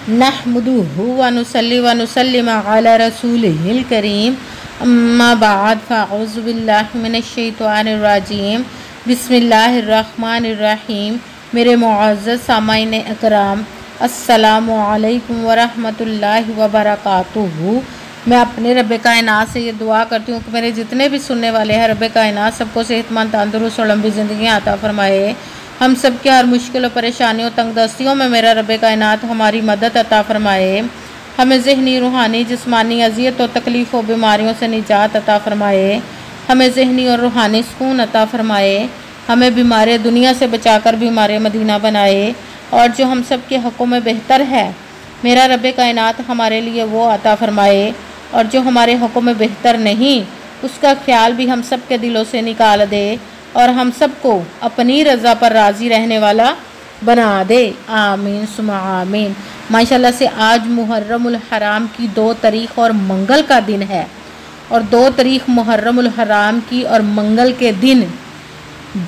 नहमदुहु व नुसल्ली व नुसल्लिम अला रसूलिहिल करीम अम्मा बाद फ़अऊज़ु बिल्लाहि मिनश शैतानिर रजीम बिस्मिल्लाहिर रहमानिर रहीम। मेरे मुअज़्ज़ज़ सामाईन इकराम, अस्सलामु अलैकुम व रहमतुल्लाहि व बरकातुहू। मैं अपने रब कायनात से ये दुआ करती हूँ कि मेरे जितने भी सुनने वाले हैं रब कायनात सबको सेहतमंद, तंदुरुस्त और लंबी ज़िंदगी अता फरमाए। हम सब के हर मुश्किल और परेशानियों, तंगदस्तियों में मेरा रब कायनात हमारी मदद अता फरमाए। हमें ज़हनी, रूहानी, जिस्मानी अज़ियत और तकलीफ़ और बीमारियों से निजात अता फरमाए। हमें ज़हनी और रूहानी सुकून अता फरमाए। हमें बीमार दुनिया से बचाकर बीमार मदीना बनाए। और जो हम सब के हक़ों में बेहतर है मेरा रब कायनात हमारे लिए वो अता फरमाए। और जो हमारे हक़ों में बेहतर नहीं उसका ख्याल भी हम सब के दिलों से निकाल दे और हम सबको अपनी रज़ा पर राज़ी रहने वाला बना दे। आमीन सुमा आमीन। माशाल्लाह से आज मुहर्रमुल हराम की 2 तारीख़ और मंगल का दिन है। और 2 तारीख़ मुहर्रमुल हराम की और मंगल के दिन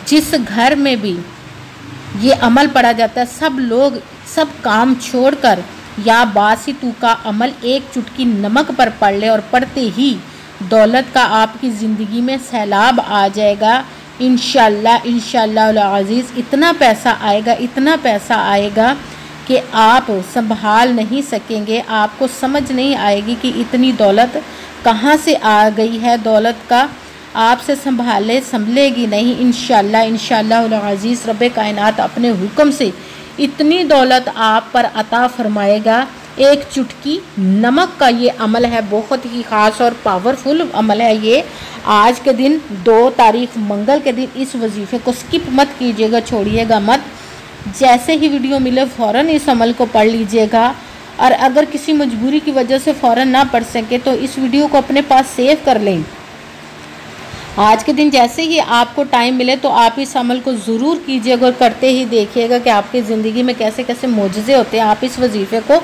जिस घर में भी ये अमल पढ़ा जाता है, सब लोग सब काम छोड़कर या बासितू का अमल एक चुटकी नमक पर पढ़ ले और पढ़ते ही दौलत का आपकी ज़िंदगी में सैलाब आ जाएगा। इंशाअल्लाह इंशाअल्लाह अज़ीज़ इतना पैसा आएगा कि आप संभाल नहीं सकेंगे। आपको समझ नहीं आएगी कि इतनी दौलत कहाँ से आ गई है। दौलत का आपसे संभलेगी नहीं। इंशाअल्लाह अज़ीज़ रब कायनात अपने हुक्म से इतनी दौलत आप पर अता फरमाएगा। एक चुटकी नमक का ये अमल है, बहुत ही ख़ास और पावरफुल अमल है ये। आज के दिन 2 तारीख़ मंगल के दिन इस वजीफ़े को स्किप मत कीजिएगा, छोड़िएगा मत। जैसे ही वीडियो मिले फ़ौरन इस अमल को पढ़ लीजिएगा। और अगर किसी मजबूरी की वजह से फ़ौरन ना पढ़ सके तो इस वीडियो को अपने पास सेव कर लें। आज के दिन जैसे ही आपको टाइम मिले तो आप इस अमल को ज़रूर कीजिएगा और करते ही देखिएगा कि आपकी ज़िंदगी में कैसे कैसे मोजज़े होते हैं। आप इस वजीफ़े को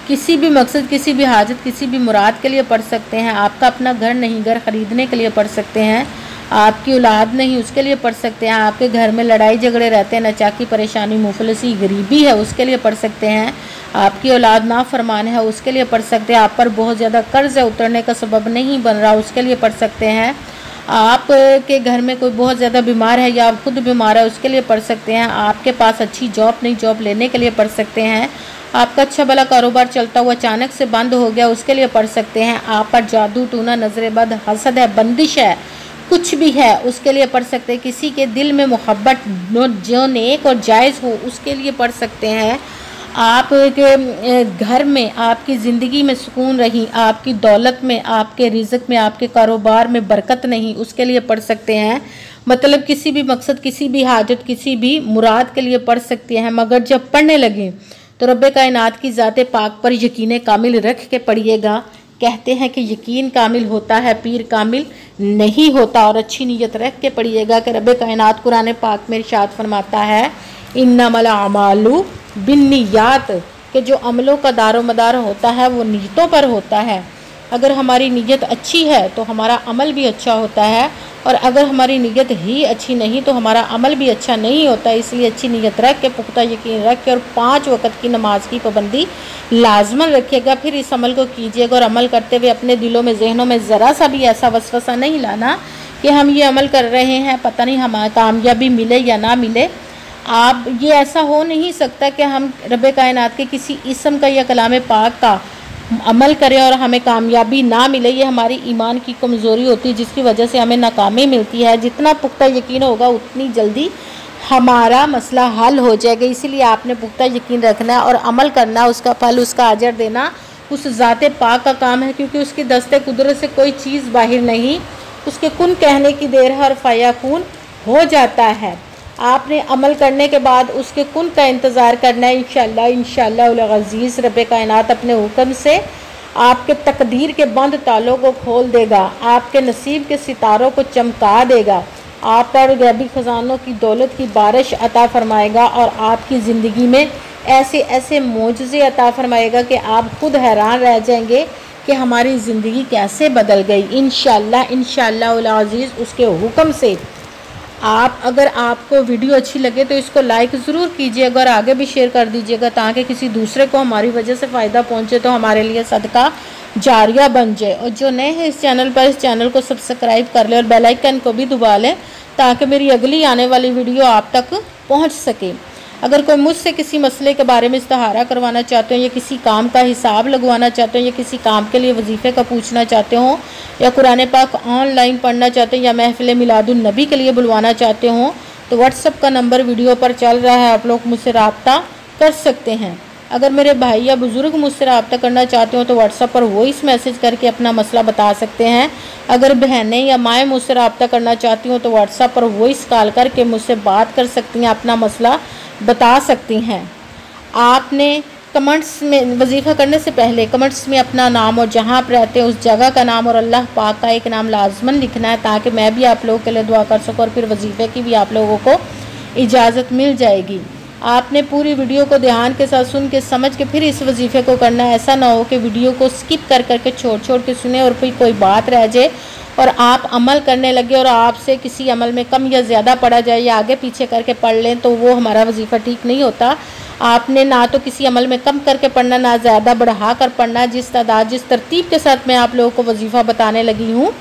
किसी भी मकसद, किसी भी हाजत, किसी भी मुराद के लिए पढ़ सकते हैं। आपका अपना घर नहीं, घर ख़रीदने के लिए पढ़ सकते हैं। आपकी औलाद नहीं, उसके लिए पढ़ सकते हैं। आपके घर में लड़ाई झगड़े रहते हैं, नचाकी, परेशानी, मुफलसी, गरीबी है, उसके लिए पढ़ सकते हैं। आपकी औलाद नाफरमान है, उसके लिए पढ़ सकते हैं। आप पर बहुत ज़्यादा कर्ज़ है, उतरने का सबब नहीं बन रहा, उसके लिए पढ़ सकते हैं। आप के घर में कोई बहुत ज़्यादा बीमार है या आप खुद बीमार है, उसके लिए पढ़ सकते हैं। आपके पास अच्छी जॉब नहीं, जॉब लेने के लिए पढ़ सकते हैं। आपका अच्छा भला कारोबार चलता हुआ अचानक से बंद हो गया, उसके लिए पढ़ सकते हैं। आप पर जादू टूना, नजर बद, हसद है, बंदिश है, कुछ भी है, उसके लिए पढ़ सकते हैं। किसी के दिल में मोहब्बत जो नेक और जायज़ हो उसके लिए पढ़ सकते हैं। आप के घर में, आपकी ज़िंदगी में सुकून रही, आपकी दौलत में, आपके रिज़्क़ में, आपके कारोबार में बरकत नहीं, उसके लिए पढ़ सकते हैं। मतलब किसी भी मकसद, किसी भी हाजत, किसी भी मुराद के लिए पढ़ सकते हैं। मगर जब पढ़ने लगें तो रब कायनात की ज़ात पाक पर यकीन कामिल रख के पढ़िएगा। कहते हैं कि यकीन कामिल होता है, पीर कामिल नहीं होता। और अच्छी नीयत रख के पढ़िएगा कि रब कायनात कुरान पाक में इरशाद फरमाता है इन्नमल अमालु बिन्नियात, कि जो अमलों का दारो मदार होता है वो नीयतों पर होता है। अगर हमारी नीयत अच्छी है तो हमारा अमल भी अच्छा होता है, और अगर हमारी नीयत ही अच्छी नहीं तो हमारा अमल भी अच्छा नहीं होता। इसलिए अच्छी नीयत रख के, पुख्ता यकीन रख के और 5 वक़्त की नमाज की पाबंदी लाजमन रखिएगा। फिर इस अमल को कीजिएगा और अमल करते हुए अपने दिलों में, जहनों में ज़रा सा भी ऐसा वसवसा नहीं लाना कि हम ये अमल कर रहे हैं, पता नहीं हमारी कामयाबी मिले या ना मिले। आप ये ऐसा हो नहीं सकता कि हम रब कायनात के किसी इस्म का या कलाम पाक का अमल करें और हमें कामयाबी ना मिले। ये हमारी ईमान की कमज़ोरी होती है जिसकी वजह से हमें नाकामी मिलती है। जितना पुख्ता यकीन होगा उतनी जल्दी हमारा मसला हल हो जाएगा। इसीलिए आपने पुख्ता यकीन रखना है और अमल करना, उसका फल, उसका अजर देना उस ज़ात पाक का काम है। क्योंकि उसकी दस्ते कुदरत से कोई चीज़ बाहर नहीं, उसके कुन कहने की देर हर फयाकून हो जाता है। आपने अमल करने के बाद उसके कुन का इंतज़ार करना है। इंशाअल्लाह अज़ीज़ रब कायनात अपने हुक्म से आपके तकदीर के बंद तालों को खोल देगा, आपके नसीब के सितारों को चमका देगा, आप पर गैबी ख़जानों की दौलत की बारिश अता फरमाएगा और आपकी ज़िंदगी में ऐसे ऐसे मोजज़े अता फरमाएगा कि आप खुद हैरान रह जाएंगे कि हमारी ज़िंदगी कैसे बदल गई। इंशाअल्लाह अज़ीज़ उसके हुक्म से आप अगर आपको वीडियो अच्छी लगे तो इसको लाइक ज़रूर कीजिएगा और आगे भी शेयर कर दीजिएगा, ताकि किसी दूसरे को हमारी वजह से फ़ायदा पहुंचे तो हमारे लिए सदका जारिया बन जाए। और जो नए हैं इस चैनल पर, इस चैनल को सब्सक्राइब कर लें और बेल आइकन को भी दबा लें, ताकि मेरी अगली आने वाली वीडियो आप तक पहुँच सके। अगर कोई मुझसे किसी मसले के बारे में इस्तिहारा करवाना चाहते हो, या किसी काम का हिसाब लगवाना चाहते हो, या किसी काम के लिए वजीफ़े का पूछना चाहते हो, या कुरान पाक ऑनलाइन पढ़ना चाहते हो, या महफिल मिलादुन नबी के लिए बुलवाना चाहते हो, तो व्हाट्सअप का नंबर वीडियो पर चल रहा है, आप लोग मुझसे रब्ता कर सकते हैं। अगर मेरे भाई या बुज़ुर्ग मुझसे रब्ता करना चाहते हो तो व्हाट्सअप पर वॉइस मैसेज करके अपना मसला बता सकते हैं। अगर बहनें या माएँ मुझसे रब्ता करना चाहती हो तो व्हाट्सअप पर वॉइस कॉल करके मुझसे बात कर सकती हैं, अपना मसला बता सकती हैं। आपने कमेंट्स में वजीफ़ा करने से पहले कमेंट्स में अपना नाम और जहाँ आप रहते हैं उस जगह का नाम और अल्लाह पाक का एक नाम लाजमन लिखना है, ताकि मैं भी आप लोगों के लिए दुआ कर सकूँ और फिर वजीफ़े की भी आप लोगों को इजाज़त मिल जाएगी। आपने पूरी वीडियो को ध्यान के साथ सुन के समझ के फिर इस वजीफ़े को करना है। ऐसा ना हो कि वीडियो को स्किप कर करके छोड़ के सुने और फिर कोई बात रह जाए और आप अमल करने लगे और आपसे किसी अमल में कम या ज़्यादा पढ़ा जाए या आगे पीछे करके पढ़ लें, तो वो हमारा वजीफ़ा ठीक नहीं होता। आपने ना तो किसी अमल में कम करके पढ़ना, ना ज़्यादा बढ़ा कर पढ़ना। जिस तादाद जिस तरतीब के साथ मैं आप लोगों को वजीफ़ा बताने लगी हूँ,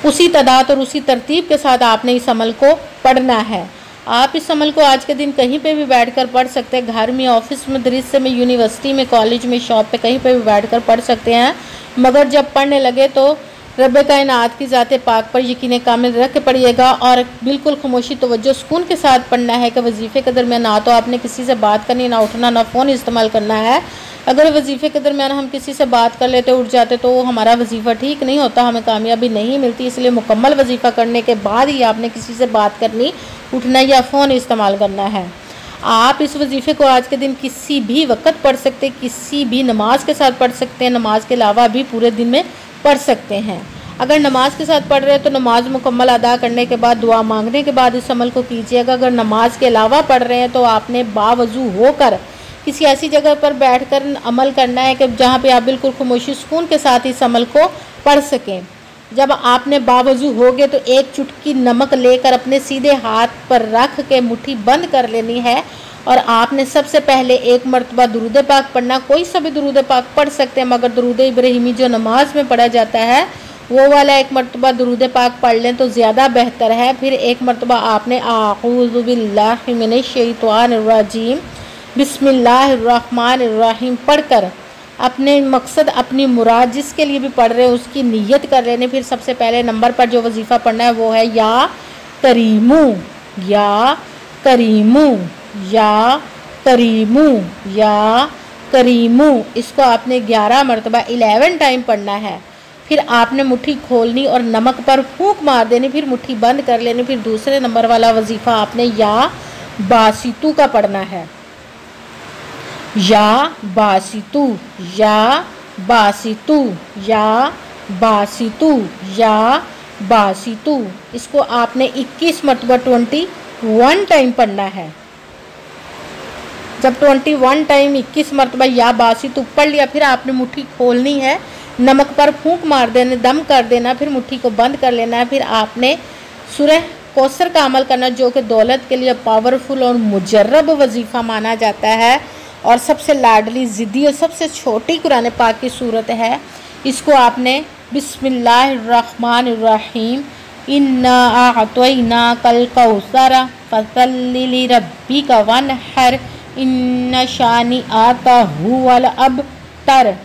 उसी तादाद और उसी तरतीब के साथ आपने इस अमल को पढ़ना है। आप इस अमल को आज के दिन कहीं पे भी बैठकर पढ़ सकते हैं, घर में, ऑफिस में, मदरसे में, यूनिवर्सिटी में, कॉलेज में, शॉप पे, कहीं पे भी बैठकर पढ़ सकते हैं। मगर जब पढ़ने लगे तो रब कायनात की ज़ात पाक पर यकीन कामिल रख के पढ़िएगा और बिल्कुल खामोशी तवज्जो सुकून के साथ पढ़ना है कि वजीफ़े के दरमियान ना तो आपने किसी से बात करनी, ना उठना, ना फ़ोन इस्तेमाल करना है। अगर वजीफ़े के दरमियान हम किसी से बात कर लेते, उठ जाते, तो हमारा वजीफ़ा ठीक नहीं होता, हमें कामयाबी नहीं मिलती। इसलिए मुकम्मल वजीफ़ा करने के बाद ही आपने किसी से बात करनी, उठना या फ़ोन इस्तेमाल करना है। आप इस वजीफ़े को आज के दिन किसी भी वक्त पढ़ सकते, किसी भी नमाज के साथ पढ़ सकते हैं, नमाज के अलावा भी पूरे दिन में पढ़ सकते हैं। अगर नमाज के साथ पढ़ रहे हैं तो नमाज मुकम्मल अदा करने के बाद, दुआ मांगने के बाद इस अमल को कीजिएगा। अगर नमाज के अलावा पढ़ रहे हैं तो आपने बावजू होकर किसी ऐसी जगह पर बैठकर अमल करना है कि जहाँ पे आप बिल्कुल खामोशी सुकून के साथ इस अमल को पढ़ सकें। जब आपने बावजू हो गए तो एक चुटकी नमक लेकर अपने सीधे हाथ पर रख के मुट्ठी बंद कर लेनी है और आपने सबसे पहले एक मरतबा दुरूद पाक पढ़ना। कोई सा भी दुरूद पाक पढ़ सकते हैं, मगर दुरूद इब्राहिमी जो नमाज में पढ़ा जाता है वो वाला एक मरतबा दुरूद पाक पढ़ लें तो ज़्यादा बेहतर है। फिर एक मरतबा आपने आऊज़ु बिल्लाहि मिनश शैतानिर रजीम बिस्मिल्लाहिर्रहमानिर्रहीम पढ़कर अपने मकसद, अपनी मुराद, जिसके लिए भी पढ़ रहे हैं उसकी नीयत कर लेने। फिर सबसे पहले नंबर पर जो वजीफ़ा पढ़ना है वो है या करीमू, या करीमू, या करीमू, या करीमू। इसको आपने 11 मरतबा 11 टाइम पढ़ना है। फिर आपने मुट्ठी खोलनी और नमक पर फूंक मार देनी, फिर मुट्ठी बंद कर लेनी। फिर दूसरे नंबर वाला वजीफ़ा आपने या बासितू का पढ़ना है, या बासितू, या बासितू, या बासितू, या बासितू। इसको आपने 21 मरतबा 21 टाइम पढ़ना है। जब 21 टाइम 21 मरतबा या बासितू पढ़ लिया, फिर आपने मुट्ठी खोलनी है, नमक पर फूंक मार देना, दम कर देना, फिर मुट्ठी को बंद कर लेना है। फिर आपने सूरह कौसर का अमल करना, जो कि दौलत के लिए पावरफुल और मुजर्रब वजीफ़ा माना जाता है और सबसे लाडली, ज़िद्दी और सबसे छोटी कुरान पाक की सूरत है। इसको आपने बिस्मिल्लाहिर्रहमानिर्रहीम इन्ना अअतैनाकल कौसर फसल्लि लिरब्बिका वन्हर इन्ना शानिअका हुवल अबतर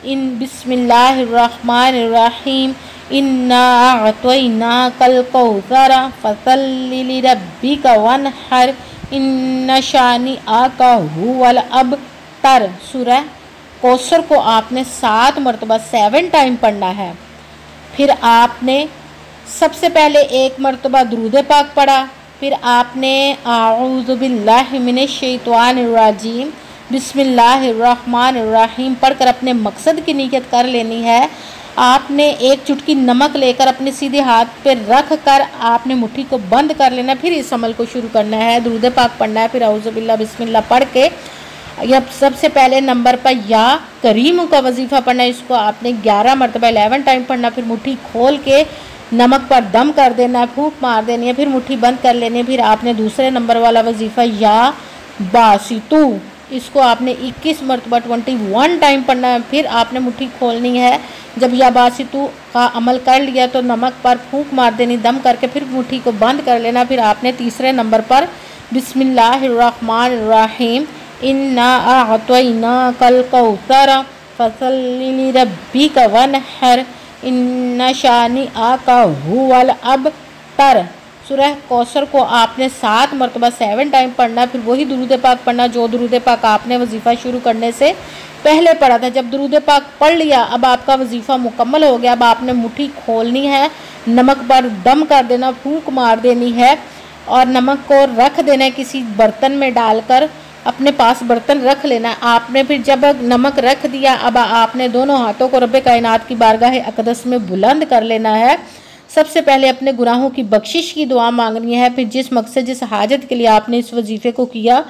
इन बिस्मिल्लाहिर्रहमानिर्रहीम इन्ना अअतैनाकल कौसर फसल्लि लिरब्बिका वन्हर इन्ना शानिअका हुवल अबतर। सूरह कौसर को आपने 7 मरतबा 7 टाइम पढ़ना है। फिर आपने सबसे पहले एक मरतबा दुरूद पाक पढ़ा, फिर आपने आऊज़ु बिल्लाहि मिनश शैतानिर रजीम बिस्मिल्लाहिर्रहमानिर्रहीम पढ़कर अपने मकसद की नीयत कर लेनी है। आपने एक चुटकी नमक लेकर अपने सीधे हाथ पे रख कर आपने मुट्ठी को बंद कर लेना। फिर इस अमल को शुरू करना है, दुरूद पाक पढ़ना है, फिर आऊज़ु बिल्लाह बिस्मिल्लाह पढ़ के अब सबसे पहले नंबर पर या करीम का वजीफ़ा पढ़ना है। इसको आपने 11 मरतबा 11 टाइम पढ़ना। फिर मुट्ठी खोल के नमक पर दम कर देना है, फूंक मार देनी है, फिर मुट्ठी बंद कर लेनी है। फिर आपने दूसरे नंबर वाला वजीफ़ा या बासितू, इसको आपने 21 मरतबा 21 टाइम पढ़ना है। फिर आपने मुट्ठी खोलनी है। जब या बासितू का अमल कर लिया तो नमक पर फूंक मार देनी दम करके, फिर मुट्ठी को बंद कर लेना। फिर आपने तीसरे नंबर पर बिस्मिल्लाहिर्रहमानिर्रहीम इन्ना अअतैनाकल कौसर फसल्लि लिरब्बिका वनहर इन्ना शानिअका हुवल अबतर। सूरह कौसर को आपने 7 मरतबा 7 टाइम पढ़ना। फिर वही दुरूद पाक पढ़ना जो दुरूद पाक आपने वजीफ़ा शुरू करने से पहले पढ़ा था। जब दुरूद पाक पढ़ लिया, अब आपका वजीफ़ा मुकम्मल हो गया। अब आपने मुट्ठी खोलनी है, नमक पर दम कर देना, फूंक मार देनी है और नमक को रख देना है किसी बर्तन में डालकर, अपने पास बर्तन रख लेना है आपने। फिर जब नमक रख दिया, अब आपने दोनों हाथों को रब्बे कायनात की बारगाह अक़दस में बुलंद कर लेना है। सबसे पहले अपने गुनाहों की बख्शिश की दुआ मांगनी है। फिर जिस मकसद जिस हाजत के लिए आपने इस वजीफ़े को किया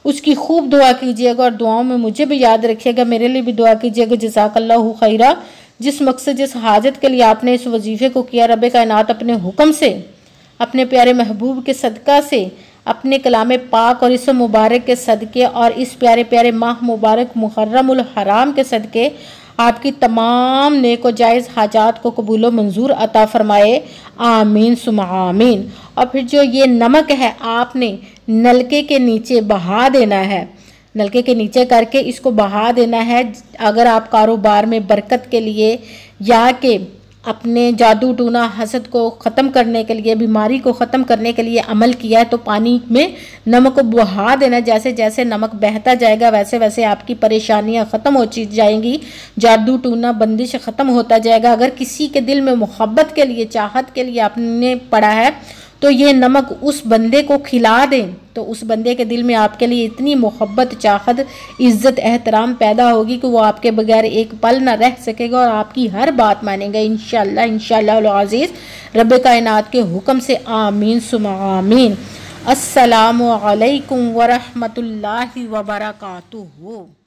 उसकी खूब दुआ कीजिएगा और दुआओं में मुझे भी याद रखिएगा, मेरे लिए भी दुआ कीजिएगा। जज़ाकल्लाहु खैरा। जिस मकसद जिस हाजत के लिए आपने इस वजीफ़े को किया, रब्बे कायनात अपने हुक्म से, अपने प्यारे महबूब के सदका से, अपने कलाम पाक और इस मुबारक के सदक़े और इस प्यारे प्यारे माह मुबारक मुहर्रमुल हराम के सदक़े आपकी तमाम नेक व जायज़ हाजात को कबूल व मंजूर अता फ़रमाए। आमीन सुम आमीन। और फिर जो ये नमक है आपने नलके के नीचे बहा देना है, नलके के नीचे करके इसको बहा देना है। अगर आप कारोबार में बरकत के लिए या कि अपने जादू टूना हसद को ख़त्म करने के लिए, बीमारी को ख़त्म करने के लिए अमल किया है तो पानी में नमक को बहा देना। जैसे जैसे नमक बहता जाएगा वैसे वैसे आपकी परेशानियां ख़त्म हो जाएंगी, जादू टूना बंदिश ख़त्म होता जाएगा। अगर किसी के दिल में मोहब्बत के लिए, चाहत के लिए आपने पढ़ा है तो ये नमक उस बंदे को खिला दें तो उस बंदे के दिल में आपके लिए इतनी मोहब्बत, चाहत, इज़्ज़त, एहतराम पैदा होगी कि वो आपके बगैर एक पल ना रह सकेगा और आपकी हर बात मानेगा इंशाअल्लाह इंशाअल्लाह अज़ीज़ रब्बे कायनात के हुक्म से। आमीन सुम आमीन। अस्सलामु अलैकुम व रहमतुल्लाहि व बरकातुहू।